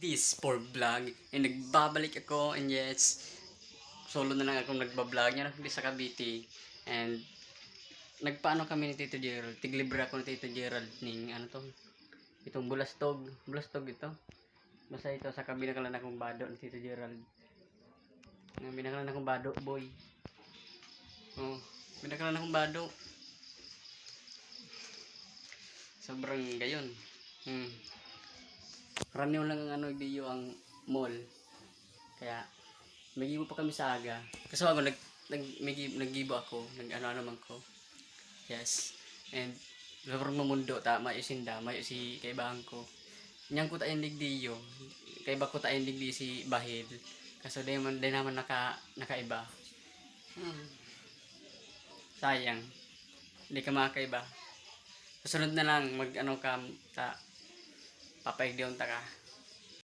this for vlog and nagbabalik ako, and yes, solo na lang akong nagbablog yan ako sa Cavite. And nagpaano kami ni Tito Gerald, tiglibre ako ni Tito Gerald ning ano to, itong bulastog ito, basta ito sa binakalan akong bado ni Tito Gerald, binakalan akong bado boy. Oh, binakalan akong bado, sobrang gayon. Karaniwan lang ang ano diyo ang mall. Kaya magibo pa kami sa aga. Kasi ako naggibo ako, nag-ano naman ko. Yes. And sobrang mamundo tama isinda, may si kaibahan ko. Nyang ko tayo diyo. Kaiba ko tayo di si Bahid. Kaso di naman nakaiba. Sayang. Hindi ka makakaiba. Susunod na lang mag ano ka sa papaigdiyon ta ka.